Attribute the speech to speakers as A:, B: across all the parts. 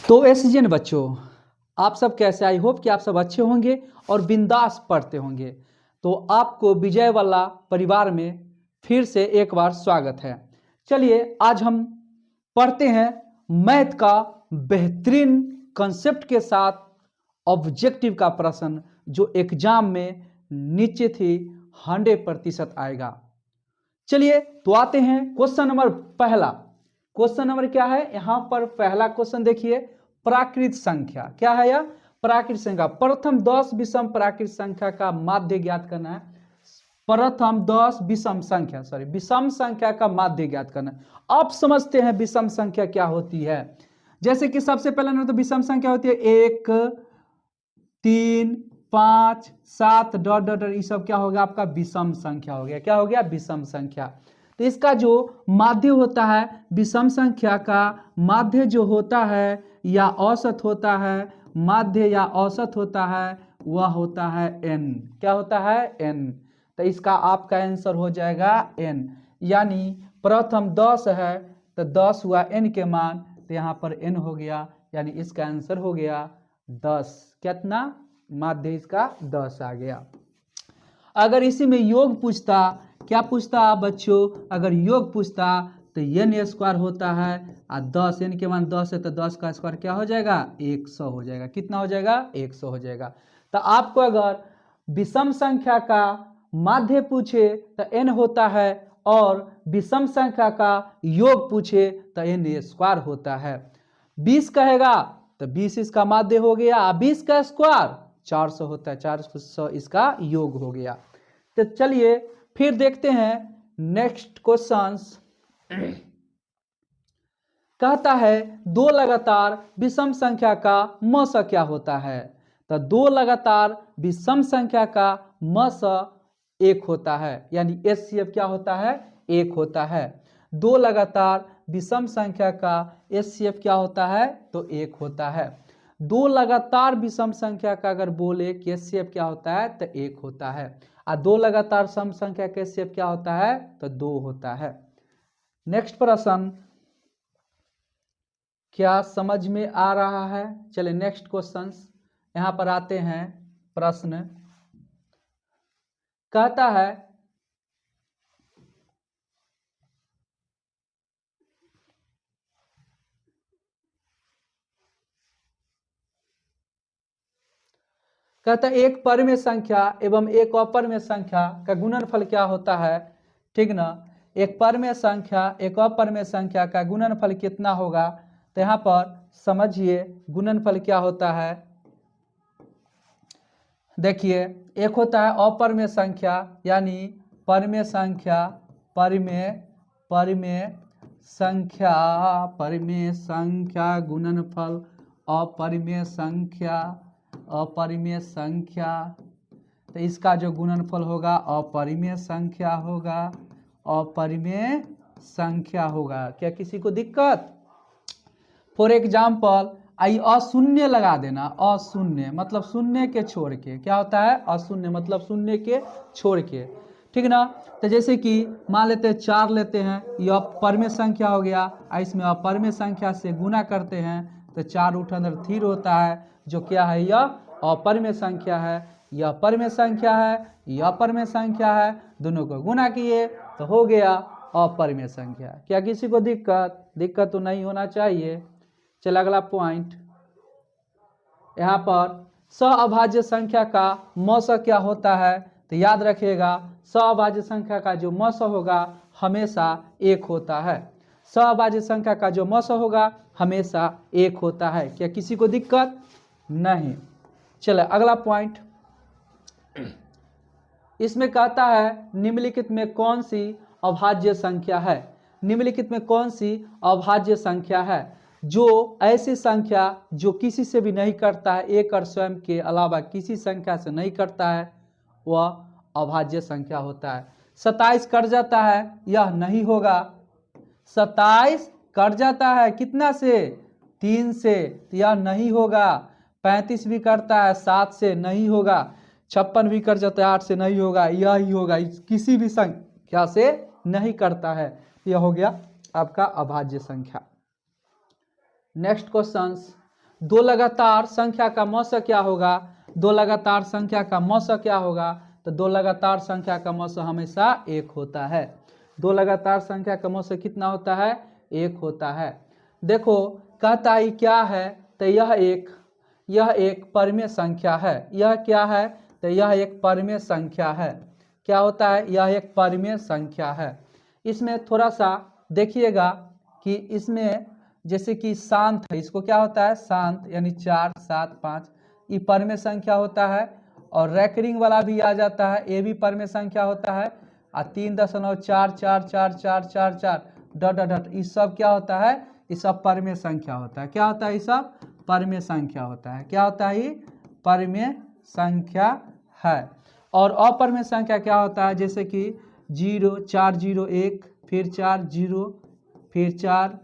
A: तो एसजीएन बच्चों, आप सब कैसे? आई होप कि आप सब अच्छे होंगे और बिंदास पढ़ते होंगे। तो आपको विजय वाला परिवार में फिर से एक बार स्वागत है। चलिए आज हम पढ़ते हैं मैथ का बेहतरीन कंसेप्ट के साथ ऑब्जेक्टिव का प्रश्न जो एग्जाम में निश्चित ही 100% आएगा। चलिए तो आते हैं क्वेश्चन नंबर पहला। क्वेश्चन नंबर क्या है? यहां पर पहला क्वेश्चन देखिए, प्राकृत संख्या क्या है? यह प्राकृत संख्या प्रथम 10 विषम प्राकृत संख्या का माध्य ज्ञात करना है। प्रथम 10 विषम संख्या का माध्य ज्ञात करना है। अब समझते हैं विषम संख्या क्या होती है। जैसे कि सबसे पहले ना तो विषम संख्या होती है 1 3 5 7 डॉट डॉट ये सब क्या हो गया? आपका विषम संख्या हो गया। क्या हो गया? विषम संख्या। तो इसका जो माध्य होता है, विषम संख्या का माध्य जो होता है या औसत होता है, माध्य या औसत होता है, वह होता है n। क्या होता है? n। तो इसका आपका आंसर हो जाएगा n। यानी प्रथम 10 है तो 10 हुआ n के मान, तो यहाँ पर n हो गया, यानी इसका आंसर हो गया 10। कितना? माध्य इसका 10 आ गया। अगर इसी में योग पूछता, क्या पूछता बच्चों? अगर योग पूछता तो n स्क्वायर होता है और 10, n के मान 10 है तो 10 का स्क्वायर क्या हो जाएगा? 100 हो जाएगा। कितना हो जाएगा? 100 हो जाएगा। तो आपको अगर विषम संख्या का माध्य पूछे तो n होता है और विषम संख्या का योग पूछे तो n स्क्वायर होता है। 20 कहेगा तो 20 इसका माध्य हो गया, 20 का स्क्वायर 400 होता है, 400 इसका योग हो गया। तो चलिए फिर देखते हैं नेक्स्ट क्वेश्चंस। कहता है दो लगातार विषम संख्या का मस क्या होता है? तो दो लगातार विषम संख्या का मस 1 होता है, यानी एचसीएफ क्या होता है? 1 होता है। दो लगातार विषम संख्या का एचसीएफ क्या होता है? तो 1 होता है। दो लगातार विषम संख्या का अगर बोले कि एचसीएफ क्या होता है? तो 1 होता है। और दो लगातार सम संख्या का एचसीएफ क्या होता है? तो 2 होता है। नेक्स्ट प्रश्न, क्या समझ में आ रहा है? चलिए नेक्स्ट क्वेश्चन यहां पर आते हैं। प्रश्न कहता है एक परिमेय संख्या एवं एक अपरिमेय संख्या का गुणनफल क्या होता है? ठीक ना? एक परिमेय संख्या एक अपरिमेय संख्या का गुणनफल कितना होगा? तो यहाँ पर समझिए गुणनफल क्या होता है। देखिए, एक होता है अपरिमेय संख्या, यानी परिमेय संख्या परिमेय संख्या गुणनफल अपरिमेय संख्या। तो इसका जो गुणनफल होगा अपरिमेय संख्या होगा। क्या किसी को दिक्कत? फॉर एग्जाम्पल आई अशून्य लगा देना। अशून्य मतलब शून्य के छोड़ के। क्या होता है? अशून्य मतलब शून्य के छोड़ के। ठीक ना? तो जैसे कि मान लेते हैं 4 लेते हैं, यह परिमेय संख्या हो गया, इसमें अपरिमेय संख्या से गुना करते हैं तो 4 रूट अंदर 3 होता है, जो क्या है? यह अपरिमेय संख्या है। यह परिमेय संख्या है, यह अपरिमेय संख्या है, दोनों को गुना किए तो हो गया अपरिमेय संख्या। क्या किसी को दिक्कत तो नहीं होना चाहिए। चल अगला पॉइंट, यहाँ पर सहअभाज्य संख्या का मस क्या होता है? तो याद रखिएगा, सहअभाज्य संख्या का जो मस होगा हमेशा 1 होता है। सहअभाज्य संख्या का जो मस होगा हमेशा 1 होता है। क्या किसी को दिक्कत? नहीं। चले अगला पॉइंट, इसमें कहता है निम्नलिखित में कौन सी अभाज्य संख्या है? निम्नलिखित में कौन सी अभाज्य संख्या है जो ऐसी संख्या जो किसी से भी नहीं करता है, एक और स्वयं के अलावा किसी संख्या से नहीं करता है, वह अभाज्य संख्या होता है। 27 कट जाता है, यह नहीं होगा। 27 कट जाता है कितना से? 3 से, तो यह नहीं होगा। 35 भी करता है 7 से, नहीं होगा। 56 भी कर जाता है 8 से, नहीं होगा। यही होगा, किसी भी संख्या से नहीं करता है। यह हो गया आपका अभाज्य संख्या। नेक्स्ट क्वेश्चन, दो लगातार संख्या का मौसा क्या होगा, दो लगातार संख्या का मौसा क्या होगा, तो दो लगातार संख्या का मौसा हमेशा एक होता है। दो लगातार संख्या का मौसा कितना होता है, एक होता है। देखो कहता है क्या है, तो यह एक परिमेय संख्या है। यह क्या है, तो यह एक परिमेय संख्या है। क्या होता है, यह एक परिमेय संख्या है। इसमें थोड़ा सा देखिएगा कि इसमें जैसे कि शांत है, इसको क्या होता है, शांत, यानी 4 7 5, ये परिमेय संख्या होता है। और रैकरिंग वाला भी आ जाता है, ये भी परिमेय संख्या होता है। और 3.4444444 डॉट डॉट डॉट, ये सब क्या होता है, ये सब परिमेय संख्या होता है। क्या होता है, ये सब परिमेय संख्या होता है। क्या होता है, ये परिमेय संख्या है। और अपरिमेय संख्या क्या होता है, जैसे कि 0 4 0 1 फिर 4 0 फिर 4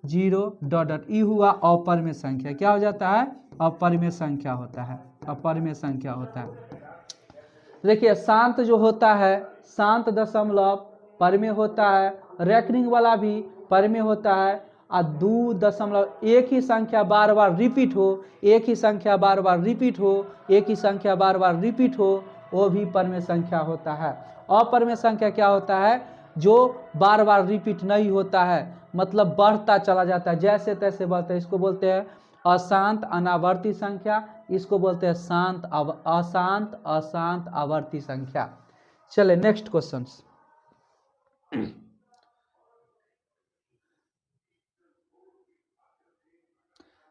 A: 0 डॉट डॉट, ये हुआ अपरिमेय संख्या। क्या हो जाता है, अपरिमेय संख्या होता है, अपरिमेय संख्या होता है। देखिए शांत जो होता है, शांत दशमलव परिमेय होता है। रैकरिंग वाला भी परिमेय होता है। और 2 एक ही संख्या बार बार रिपीट हो, एक ही संख्या बार बार रिपीट हो, एक ही संख्या बार बार रिपीट हो, वो भी परिमेय संख्या होता है। अपरिमेय संख्या क्या होता है, जो बार बार रिपीट नहीं होता है, मतलब बढ़ता चला जाता है, जैसे तैसे बढ़ता है। इसको बोलते हैं अशांत अनावर्ती संख्या, इसको बोलते हैं शांत अशांत अशांत आवर्ती संख्या। चले नेक्स्ट क्वेश्चन।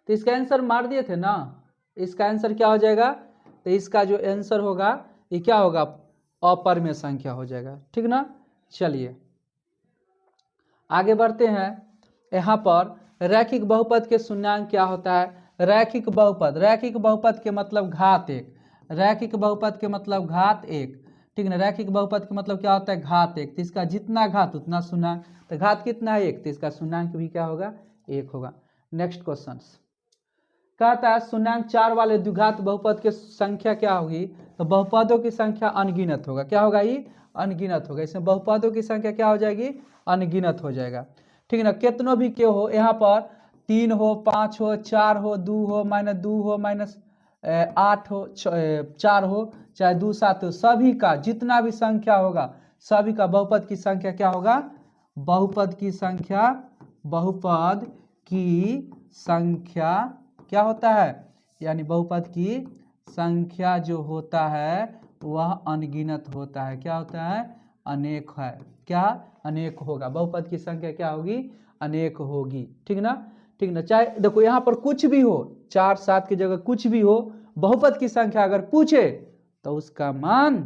A: तो इसका आंसर मार दिए थे ना, इसका आंसर क्या हो जाएगा, तो इसका जो आंसर होगा ये क्या होगा, अपरिमेय संख्या हो जाएगा। ठीक ना। चलिए आगे बढ़ते हैं। यहाँ पर रैखिक बहुपद के शून्यांक क्या होता है, रैखिक बहुपद, रैखिक बहुपद के मतलब घात एक, रैखिक बहुपद के मतलब घात एक। ठीक ना, रैखिक बहुपद के मतलब क्या होता है, घात एक। तो इसका जितना घात उतना शून्यांक, तो घात कितना है, एक, तो इसका शून्यांक भी क्या होगा, एक होगा। नेक्स्ट क्वेश्चन कहता है शून्यांक 4 वाले द्विघात बहुपद की संख्या क्या होगी, तो बहुपदों की संख्या अनगिनत होगा। क्या होगा, ये अनगिनत होगा। इसमें बहुपदों की संख्या क्या हो जाएगी, अनगिनत हो जाएगा। ठीक ना, कितनों भी क्यों हो, यहाँ पर 3 हो 5 हो 4 हो 2 हो -2 हो -8 हो 4 हो चाहे 2 7 हो, सभी का जितना भी संख्या होगा सभी का बहुपद की संख्या क्या होगा, बहुपद की संख्या, बहुपद की संख्या क्या होता है, यानी बहुपद की संख्या जो होता है वह अनगिनत होता है। क्या होता है, अनेक है। क्या, अनेक होगा। बहुपद की संख्या क्या होगी, अनेक होगी। ठीक ना, ठीक ना। चाहे देखो यहाँ पर कुछ भी हो, 4 7 की जगह कुछ भी हो, बहुपद की संख्या अगर पूछे तो उसका मान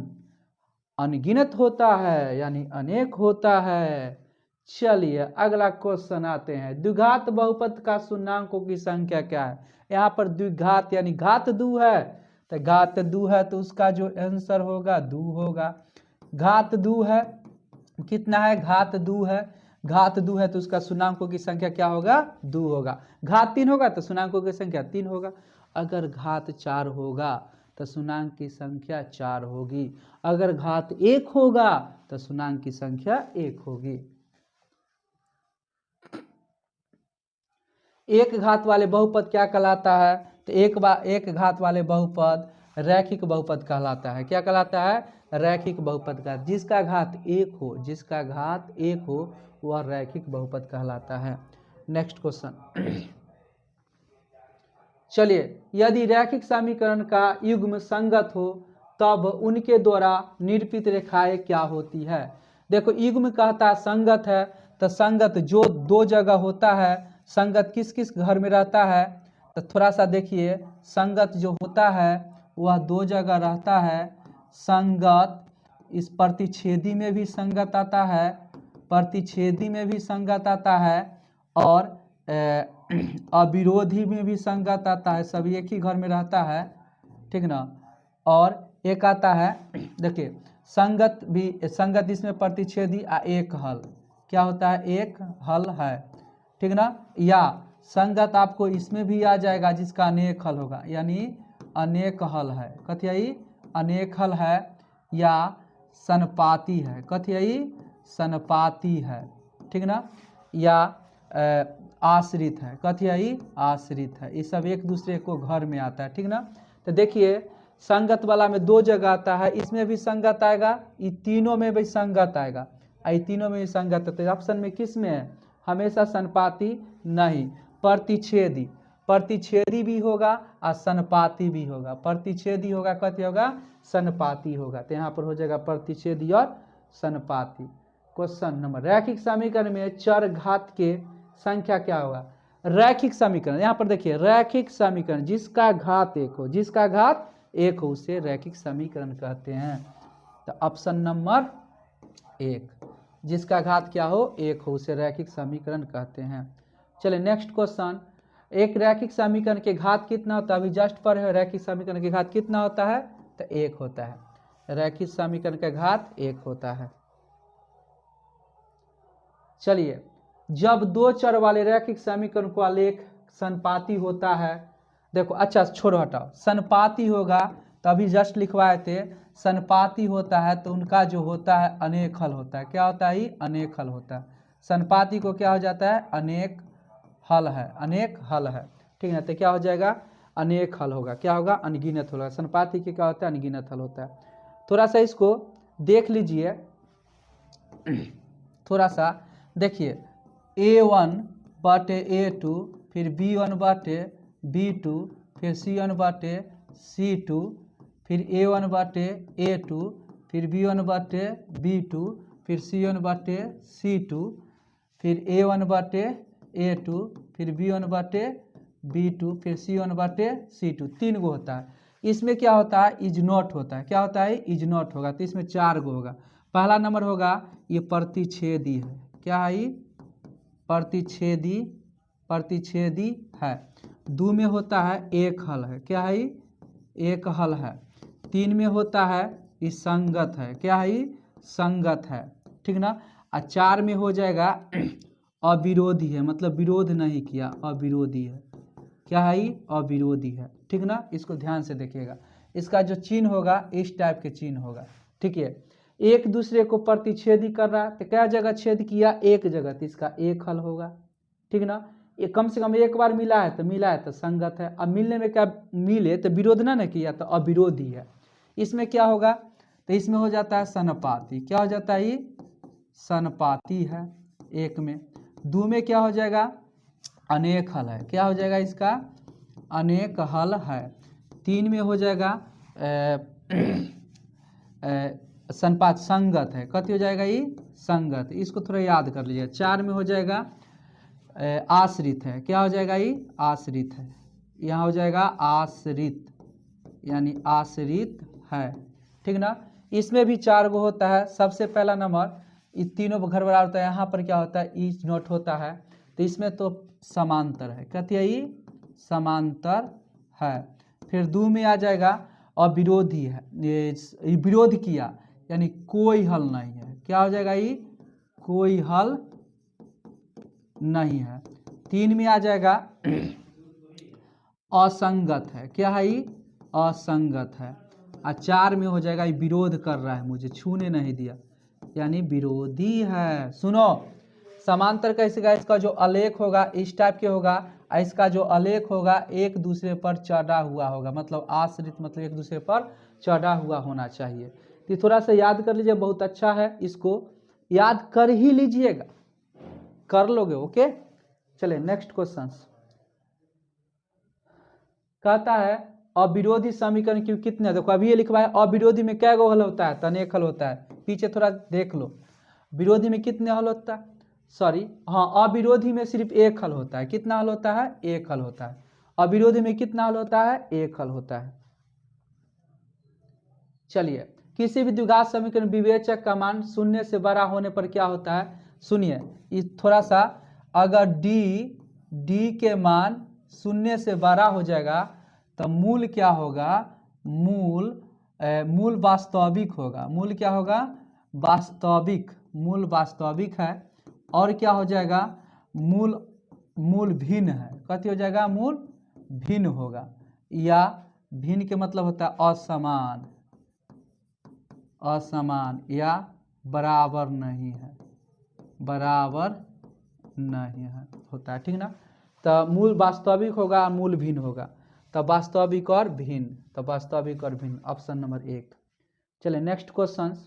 A: अनगिनत होता है, यानी अनेक होता है। चलिए अगला क्वेश्चन आते हैं। द्विघात बहुपद का शून्यांकों की संख्या क्या है। यहाँ पर द्विघात यानी घात 2 है, तो घात 2 है तो उसका जो आंसर होगा 2 होगा। घात 2 है, कितना है, घात 2 है, घात 2 है तो उसका शून्यांकों की संख्या क्या होगा, 2 होगा। घात 3 होगा तो शून्यांकों की संख्या 3 होगा। अगर घात 4 होगा तो शून्यांक की संख्या 4 होगी। अगर घात 1 होगा तो शून्यांक की संख्या 1 होगी। एक घात वाले बहुपद क्या कहलाता है, तो एक घात वाले बहुपद रैखिक बहुपद कहलाता है। क्या कहलाता है, रैखिक बहुपद का, जिसका घात 1 हो, जिसका घात 1 हो वह रैखिक बहुपद कहलाता है। Next question. चलिए यदि रैखिक समीकरण का युग्म संगत हो तब उनके द्वारा निरूपित रेखाएं क्या होती है। देखो युग्म कहता है संगत है, तो संगत जो 2 जगह होता है, संगत किस किस घर में रहता है, तो थोड़ा सा देखिए, संगत जो होता है वह 2 जगह रहता है। संगत इस प्रतिच्छेदी में भी संगत आता है, प्रतिच्छेदी में भी संगत आता है, और अविरोधी में भी संगत आता है। सब एक ही घर में रहता है। ठीक ना। और एक आता है, देखिए संगत भी, संगत इसमें प्रतिच्छेदी एक हल, क्या होता है, एक हल है। ठीक ना। या संगत आपको इसमें भी आ जाएगा जिसका अनेक हल होगा, यानी अनेक हल है। कथी अनेक हल है, या सनपाती है। कथी सनपाती है। ठीक ना। या आश्रित है। कथी है ई? आश्रित है। ये सब एक दूसरे को घर में आता है, ठीक ना। तो देखिए संगत वाला में दो जगह आता है, इसमें भी संगत आएगा, ये तीनों में भी संगत आएगा, ये तीनों में भी संगत है। तो ऑप्शन में किस में है? हमेशा संपाती नहीं, प्रतिच्छेदी। प्रतिच्छेदी भी होगा और संपाती भी होगा। प्रतिच्छेदी होगा, कथी होगा? संपाती होगा। तो यहाँ पर हो जाएगा प्रतिच्छेदी और संपाती। क्वेश्चन नंबर, रैखिक समीकरण में चर घात के संख्या क्या होगा? रैखिक समीकरण, यहाँ पर देखिए रैखिक समीकरण जिसका घात एक हो, जिसका घात एक हो उसे रैखिक समीकरण कहते हैं। तो ऑप्शन नंबर 1, जिसका घात क्या हो? एक हो, उसे रैखिक समीकरण कहते हैं। चलिए नेक्स्ट क्वेश्चन, एक रैखिक समीकरण के घात कितना होता है? अभी जस्ट पर है, रैखिक समीकरण के घात कितना होता है? तो 1 होता है। रैखिक समीकरण का घात 1 होता है। चलिए, जब दो चर वाले रैखिक समीकरण को आलेख संपाती होता है, देखो अच्छा छोड़ो हटाओ, संपाती होगा तो अभी जस्ट लिखवाए थे, संपाती होता है तो उनका जो होता है अनेक हल होता है। क्या होता है? ये अनेक हल होता है। संपाती को क्या हो जाता है? अनेक हल है, अनेक हल है, ठीक है। तो क्या हो जाएगा? अनेक हल होगा। क्या होगा? अनगिनत होगा। संपाती के क्या होता है? अनगिनत हल होता है। थोड़ा सा इसको देख लीजिए, थोड़ा सा देखिए, A1 बटे A2, फिर B1 बटे B2, फिर C1 बटे C2, फिर A1 बटे A2, फिर B1 बटे B2, फिर C1 बटे C2, फिर A1 बटे A2, फिर B1 बटे B2, फिर C1 बटे C2, 3 गो होता है। इसमें क्या होता है? इज नॉट होता है। क्या होता है? इज नॉट होगा। तो इसमें 4 गो होगा। पहला नंबर होगा ये प्रतिच्छेदी है। क्या है ये? प्रतिच्छेदी, प्रतिच्छेदी है। 2 में होता है एक हल है। क्या है ये? एक हल है। 3 में होता है ये संगत है। क्या है ये? संगत है, ठीक ना। और 4 में हो जाएगा अविरोधी है, मतलब विरोध नहीं किया, अविरोधी है। क्या है ये? अविरोधी है, ठीक ना। इसको ध्यान से देखिएगा, इसका जो चिन्ह होगा इस टाइप के चिन्ह होगा, ठीक है। एक दूसरे को प्रतिच्छेदी कर रहा है, तो क्या जगह छेद किया? एक जगह, तो इसका एक हल होगा, ठीक ना। ये कम से कम एक बार मिला है तो मिला है तो संगत है। अब मिलने में क्या मिले तो विरोध ना किया तो अविरोधी है। इसमें क्या होगा? तो इसमें हो जाता है सनपाती। क्या हो जाता है? ये सनपाती है एक में। 2 में क्या हो जाएगा? अनेक हल है। क्या हो जाएगा इसका? अनेक हल है। 3 में हो जाएगा संपात, संगत है। कथी हो जाएगा? ये संगत। इसको थोड़ा याद कर लीजिए। 4 में हो जाएगा आश्रित है। क्या हो जाएगा? ये आश्रित है। यहाँ हो जाएगा आश्रित, यानी आश्रित है, ठीक ना। इसमें भी 4 गो होता है। सबसे पहला नंबर, ये तीनों घर बराबर होता है। यहाँ पर क्या होता है? इज नॉट होता है। तो इसमें तो समांतर है। कहती है ये समांतर है। फिर 2 में आ जाएगा अविरोधी है, ये विरोध किया, यानी कोई हल नहीं है। क्या हो जाएगा? ये कोई हल नहीं है। 3 में आ जाएगा असंगत है। क्या है? ये असंगत है। और 4 में हो जाएगा ये विरोध कर रहा है, मुझे छूने नहीं दिया, यानी विरोधी है। सुनो, समांतर कैसे का? इसका जो आलेख होगा इस टाइप के होगा, और इसका जो आलेख होगा एक दूसरे पर चढ़ा हुआ होगा, मतलब आश्रित, मतलब एक दूसरे पर चढ़ा हुआ होना चाहिए। तो थोड़ा सा याद कर लीजिए, बहुत अच्छा है, इसको याद कर ही लीजिएगा, कर लोगे। ओके, चलिए नेक्स्ट क्वेश्चन। कहता है अविरोधी समीकरण क्यों कितने? देखो अभी ये लिखवा है, अविरोधी में क्या गो हल होता है? तनेक हल होता है। पीछे थोड़ा देख लो, विरोधी में कितने हल होता है? सॉरी, हाँ, अविरोधी में सिर्फ एक हल होता है। कितना हल होता है? एक हल होता है। अविरोधी में कितना हल होता है? एक हल होता है। चलिए, किसी भी द्विघात समीकरण विवेचक का मान शून्य से बड़ा होने पर क्या होता है? सुनिए, इस थोड़ा सा, अगर डी के मान शून्य से बड़ा हो जाएगा तो मूल क्या होगा? मूल वास्तविक होगा। मूल क्या होगा? वास्तविक। मूल वास्तविक है। और क्या हो जाएगा? मूल भिन्न है। कथी हो जाएगा? मूल भिन्न होगा, या भिन्न के मतलब होता है असमान, असमान या बराबर नहीं है, बराबर नहीं होता है, ठीक ना। तो मूल वास्तविक होगा, मूल भिन्न होगा, तब वास्तविक और भिन्न, तब वास्तविक और भिन्न, ऑप्शन नंबर 1। चलिए नेक्स्ट क्वेश्चन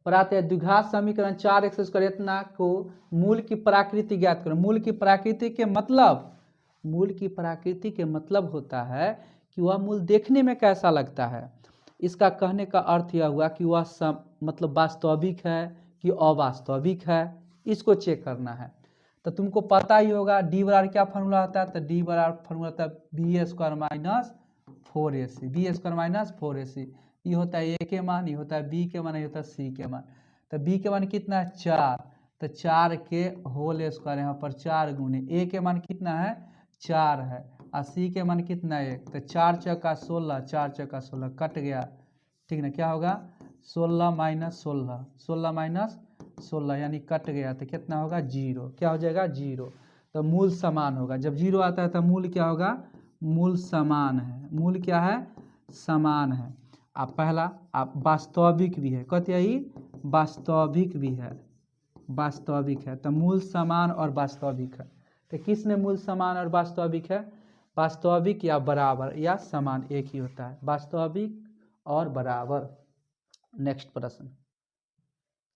A: पर आते हैं। द्विघात समीकरण 4x² इतना को मूल की प्रकृति ज्ञात करो। मूल की प्रकृति के मतलब, मूल की प्रकृति के मतलब होता है कि वह मूल देखने में कैसा लगता है। इसका कहने का अर्थ यह हुआ कि वह मतलब वास्तविक है कि अवास्तविक है, इसको चेक करना है। तो तुमको पता ही होगा डी बराबर क्या फार्मूला होता है, तो डी बराबर फार्मूला होता है b² minus 4ac, b² minus 4ac। ये होता है ए के मान, ये होता है बी के मान, ये होता है सी के मान। तो बी के मान कितना है 4, तो 4 के होल स्क्वायर, यहाँ पर 4 गुने ए के मान कितना है 4 है, और सी के मान कितना है 1, तो 4 चौका 16, 4 चौका 16 कट गया, ठीक ना। क्या होगा 16 माइनस 16, 16 माइनस 16 यानी कट गया, तो कितना होगा 0। क्या हो जाएगा 0। तो मूल समान होगा, जब 0 आता है तो मूल क्या होगा, मूल समान है। मूल क्या है, समान है। आप पहला आप वास्तविक भी है, कहते हैं वास्तविक भी है, वास्तविक है, तो मूल समान और वास्तविक है। तो किस में मूल समान और वास्तविक है, वास्तविक या बराबर या समान एक ही होता है, वास्तविक और बराबर। नेक्स्ट प्रश्न,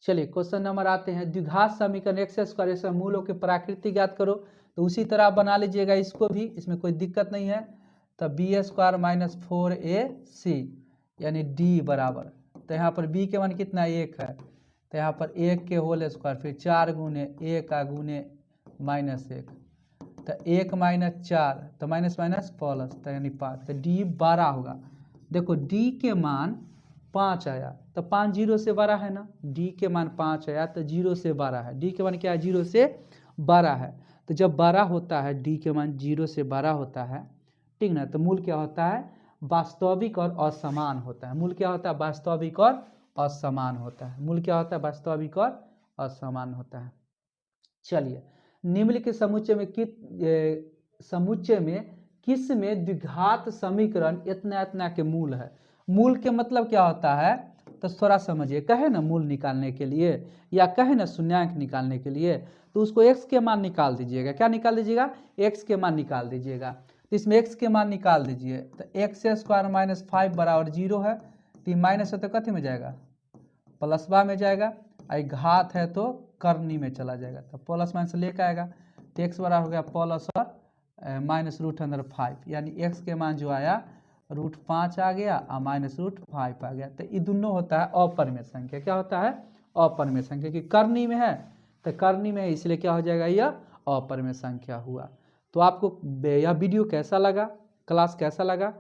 A: चलिए क्वेश्चन नंबर आते हैं। द्विघात समीकरण x² से मूलों की प्रकृति ज्ञात करो। तो उसी तरह आप बना लीजिएगा इसको भी, इसमें कोई दिक्कत नहीं है। तो b² माइनस 4ac यानी d बराबर, तो यहाँ पर b के मान कितना 1 है, तो यहाँ पर 1 के होल स्क्वायर, फिर 4 गुने 1 का गुने -1, तो 1 माइनस 4, तो माइनस माइनस प्लस, तो यानी 5, तो d 12 होगा। देखो d के मान 5 आया, तो 5 0 से बड़ा है ना, d के मान 5 आया तो 0 से बड़ा है, d के मान क्या है 0 से बड़ा है। तो जब बड़ा होता है d के मान 0 से बड़ा होता है, ठीक ना, तो मूल क्या होता है वास्तविक और असमान होता है। मूल क्या होता है वास्तविक और असमान होता है। मूल क्या होता है वास्तविक और असमान होता है। चलिए निम्नलिखित समुच्चय में किस में द्विघात समीकरण इतना इतना के मूल है। मूल के मतलब क्या होता है, तो थोड़ा समझिए। कहे ना मूल निकालने के लिए या कहे ना शून्यांक निकालने के लिए, तो उसको x के मान निकाल दीजिएगा। क्या निकाल दीजिएगा, x के मान निकाल दीजिएगा। तो इसमें x के मान निकाल दीजिए, तो x² माइनस 5 बराबर 0 है, तो माइनस है तो कथी में जाएगा प्लसबा में जाएगा, और घात है तो करनी में चला जाएगा, तो प्लस माइनस लेकर आएगा, तो x बराबर हो गया प्लस और माइनस √5, यानी x के मान जो आया √5 आ गया और माइनस √5 आ गया। तो ये दोनों होता है अपरिमेय संख्या। क्या होता है अपरिमेय संख्या, कि करनी में है तो करनी में है, इसलिए क्या हो जाएगा यह अपरिमेय संख्या हुआ। तो आपको यह वीडियो कैसा लगा, क्लास कैसा लगा,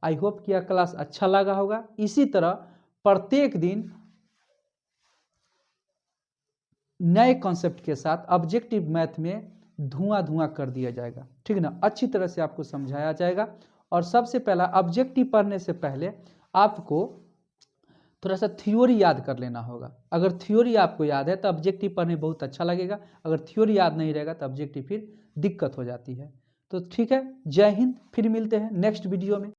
A: आई होप कि यह क्लास अच्छा लगा होगा। इसी तरह प्रत्येक दिन नए कॉन्सेप्ट के साथ ऑब्जेक्टिव मैथ में धुआं कर दिया जाएगा, ठीक ना। अच्छी तरह से आपको समझाया जाएगा। और सबसे पहला ऑब्जेक्टिव पढ़ने से पहले आपको थोड़ा सा थ्योरी याद कर लेना होगा। अगर थ्योरी आपको याद है तो ऑब्जेक्टिव पढ़ने बहुत अच्छा लगेगा, अगर थ्योरी याद नहीं रहेगा तो ऑब्जेक्टिव फिर दिक्कत हो जाती है। तो ठीक है, जय हिंद, फिर मिलते हैं नेक्स्ट वीडियो में।